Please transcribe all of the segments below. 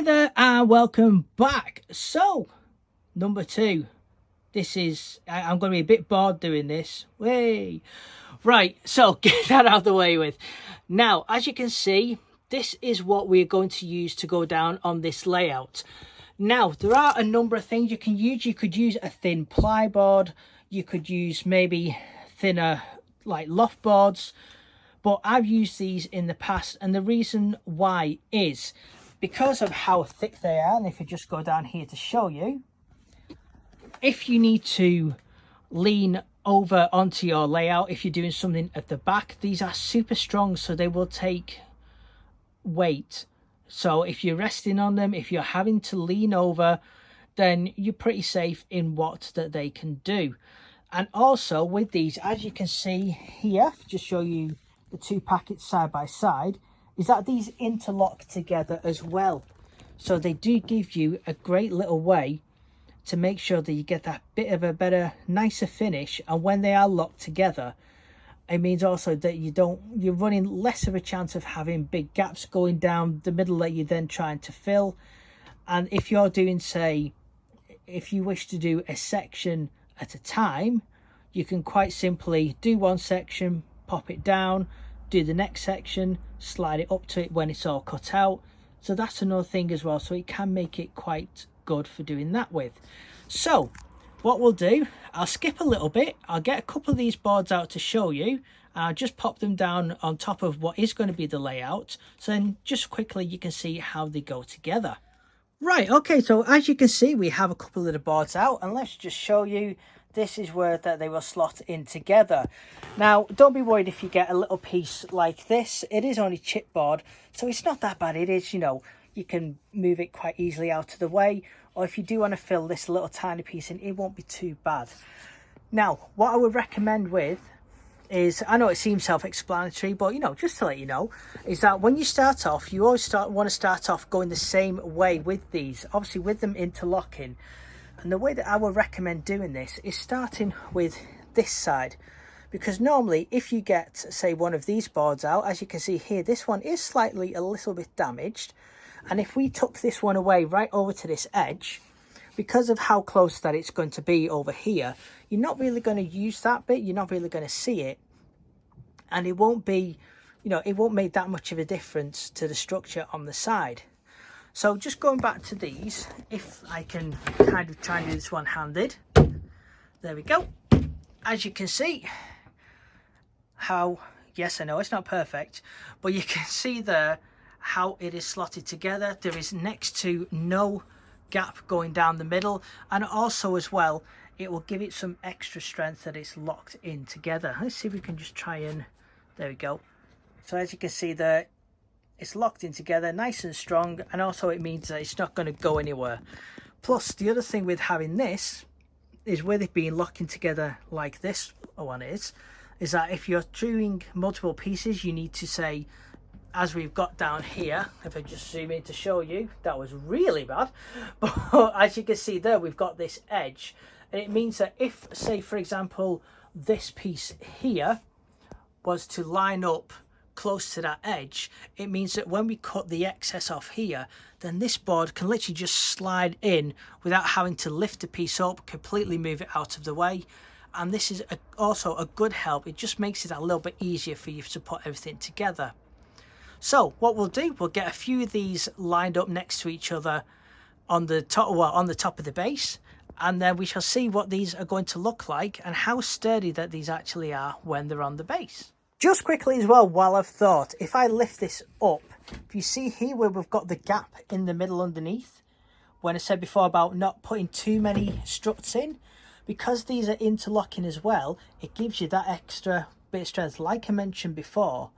Hey there and welcome back. So, number 2. This is, I'm going to be a bit bored doing this. Way. Right, so get that out of the way with. Now, as you can see, this is what we're going to use to go down on this layout. Now, there are a number of things you can use. You could use a thin ply board. You could use maybe thinner like loft boards. But I've used these in the past, and the reason why is because of how thick they are. And if you just go down here to show you, if you need to lean over onto your layout, if you're doing something at the back, these are super strong, so they will take weight. So if you're resting on them, if you're having to lean over, then you're pretty safe in what that they can do. And also with these, as you can see here, just show you the 2 packets side by side, is that these interlock together as well. So they do give you a great little way to make sure that you get that bit of a better, nicer finish. And when they are locked together, it means also that you're running less of a chance of having big gaps going down the middle that you're then trying to fill. And if you're doing, say, if you wish to do a section at a time, you can quite simply do one section, pop it down, do the next section, slide it up to it when it's all cut out. So that's another thing as well, so it can make it quite good for doing that with. So what we'll do, I'll skip a little bit, I'll get a couple of these boards out to show you, and I'll just pop them down on top of what is going to be the layout, so then just quickly you can see how they go together. Right, okay, so as you can see, we have a couple of the boards out, and let's just show you. This is where that they will slot in together. Now, don't be worried if you get a little piece like this. It is only chipboard, so it's not that bad. It is, you can move it quite easily out of the way. Or if you do want to fill this little tiny piece in, it won't be too bad. Now, what I would recommend with is, I know it seems self-explanatory, but, just to let you know, is that when you start off, you always want to start off going the same way with these. Obviously, with them interlocking. And the way that I would recommend doing this is starting with this side, because normally if you get, say, one of these boards out, as you can see here, this one is slightly a little bit damaged. And if we took this one away right over to this edge, because of how close that it's going to be over here, you're not really going to use that bit, you're not really going to see it. And it won't be, it won't make that much of a difference to the structure on the side. So just going back to these, if I can kind of try and do this one-handed. There we go. As you can see, how, yes, I know it's not perfect, but you can see there how it is slotted together. There is next to no gap going down the middle. And also as well, it will give it some extra strength that it's locked in together. Let's see if we can just try and, there we go. So as you can see there, it's locked in together, nice and strong, and also it means that it's not going to go anywhere. Plus, the other thing with having this is with it being locked in together like this one is that if you're doing multiple pieces, you need to say, as we've got down here, if I just zoom in to show you, that was really bad. But as you can see there, we've got this edge. And it means that if, say, for example, this piece here was to line up close to that edge, it means that when we cut the excess off here, then this board can literally just slide in without having to lift the piece up, completely move it out of the way. And this is also a good help. It just makes it a little bit easier for you to put everything together. So what we'll do, we'll get a few of these lined up next to each other on the top, on the top of the base, and then we shall see what these are going to look like and how sturdy that these actually are when they're on the base. Just quickly as well, while I've thought, if I lift this up, if you see here where we've got the gap in the middle underneath, when I said before about not putting too many struts in, because these are interlocking as well, it gives you that extra bit of strength, like I mentioned before.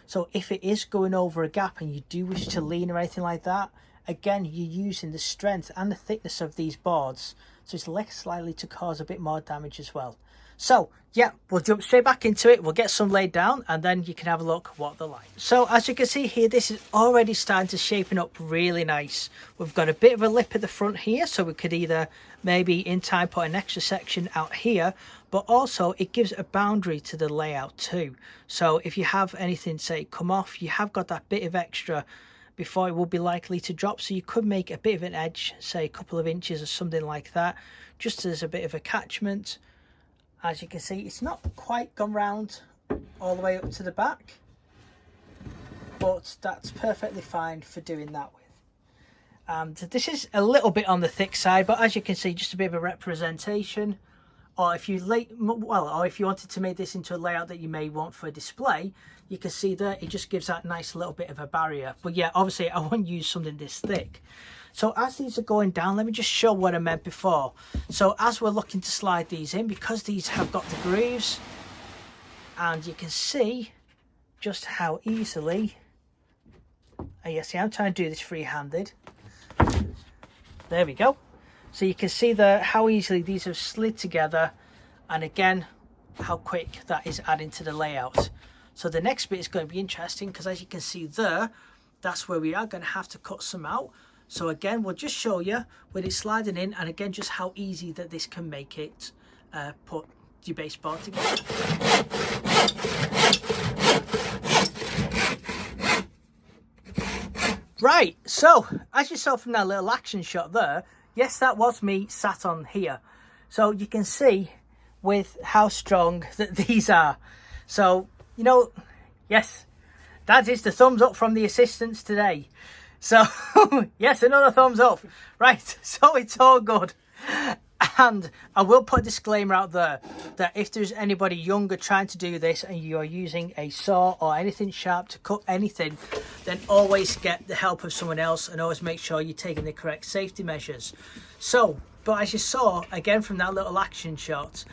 So if it is going over a gap and you do wish to lean or anything like that, again, you're using the strength and the thickness of these boards, so it's less likely to cause a bit more damage as well. So yeah, we'll jump straight back into it. We'll get some laid down and then you can have a look what they're like. So as you can see here, this is already starting to shapen up really nice. We've got a bit of a lip at the front here, so we could either maybe in time put an extra section out here, but also it gives a boundary to the layout too. So if you have anything, say, come off, you have got that bit of extra before it will be likely to drop. So you could make a bit of an edge, say a couple of inches or something like that, just as a bit of a catchment. As you can see, it's not quite gone round all the way up to the back, but that's perfectly fine for doing that with. And this is a little bit on the thick side, but as you can see, just a bit of a representation. Or if you if you wanted to make this into a layout that you may want for a display, you can see that it just gives that nice little bit of a barrier. But yeah, obviously I won't use something this thick. So as these are going down, let me just show what I meant before. So as we're looking to slide these in, because these have got the grooves, and you can see just how easily, yes, I'm trying to do this free-handed. There we go. So you can see how easily these have slid together, and again how quick that is adding to the layout. So the next bit is going to be interesting, because as you can see there, that's where we are going to have to cut some out. So again, we'll just show you with it sliding in, and again just how easy that this can make it put your baseboard together. Right, so as you saw from that little action shot there, yes, that was me sat on here. So you can see with how strong that these are. So, you know, yes, that is the thumbs up from the assistants today. So, yes, another thumbs up. Right, so it's all good. And I will put a disclaimer out there that if there's anybody younger trying to do this and you are using a saw or anything sharp to cut anything, then always get the help of someone else, and always make sure you're taking the correct safety measures. So, but as you saw again from that little action shot,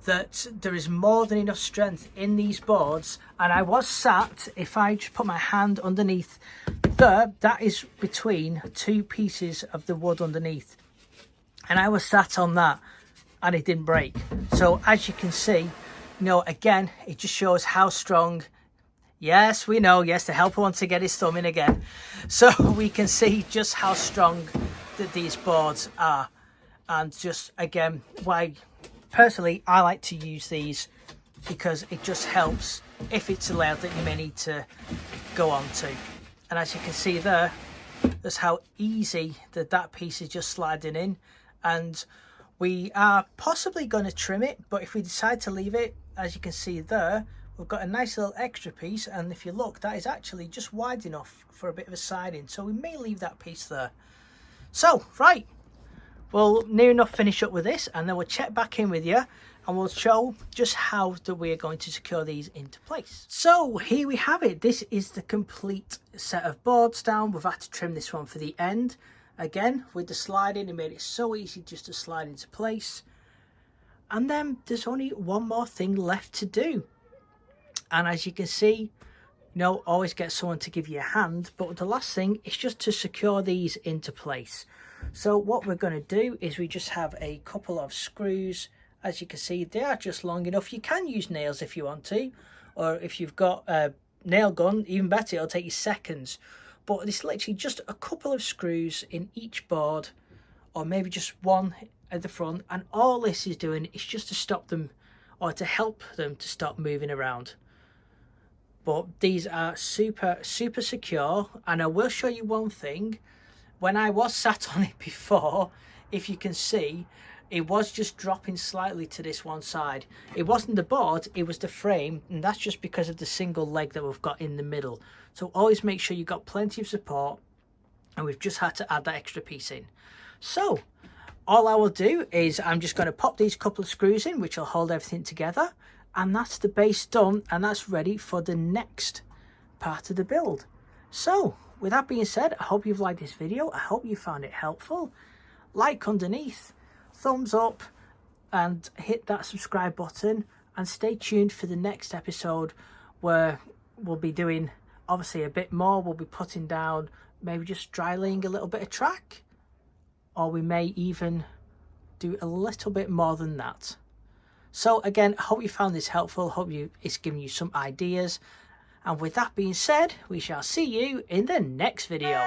that there is more than enough strength in these boards. And I was sat, if I just put my hand underneath there, that is between two pieces of the wood underneath. And I was sat on that and it didn't break. So as you can see, you know, again, it just shows how strong. Yes, we know, yes, the helper wants to get his thumb in again. So we can see just how strong that these boards are. And just, again, why personally I like to use these, because it just helps if it's a layout that you may need to go on to. And as you can see there, that's how easy that piece is just sliding in. And we are possibly going to trim it, but if we decide to leave it, as you can see there, we've got a nice little extra piece, and if you look, that is actually just wide enough for a bit of a siding, so we may leave that piece there. So right, we'll near enough finish up with this, and then we'll check back in with you and we'll show just how that we are going to secure these into place. So here we have it. This is the complete set of boards down. We've had to trim this one for the end. Again, with the sliding, it made it so easy just to slide into place. And then there's only one more thing left to do. And as you can see, you know, always get someone to give you a hand. But the last thing is just to secure these into place. So what we're going to do is we just have a couple of screws. As you can see, they are just long enough. You can use nails if you want to. Or if you've got a nail gun, even better, it'll take you seconds. But it's literally just a couple of screws in each board, or maybe just one at the front, and all this is doing is just to stop them, or to help them to stop moving around. But these are super secure, and I will show you one thing. When I was sat on it before, if you can see, it was just dropping slightly to this one side. It wasn't the board, it was the frame, and that's just because of the single leg that we've got in the middle. So always make sure you've got plenty of support, and we've just had to add that extra piece in. So all I will do is I'm just going to pop these couple of screws in, which will hold everything together, and that's the base done, and that's ready for the next part of the build. So with that being said, I hope you've liked this video. I hope you found it helpful. Like underneath, thumbs up, and hit that subscribe button, and stay tuned for the next episode, where we'll be doing obviously a bit more. We'll be putting down, maybe just dry laying a little bit of track, or we may even do a little bit more than that. So again, I hope you found this helpful. Hope it's given you some ideas, and with that being said, we shall see you in the next video.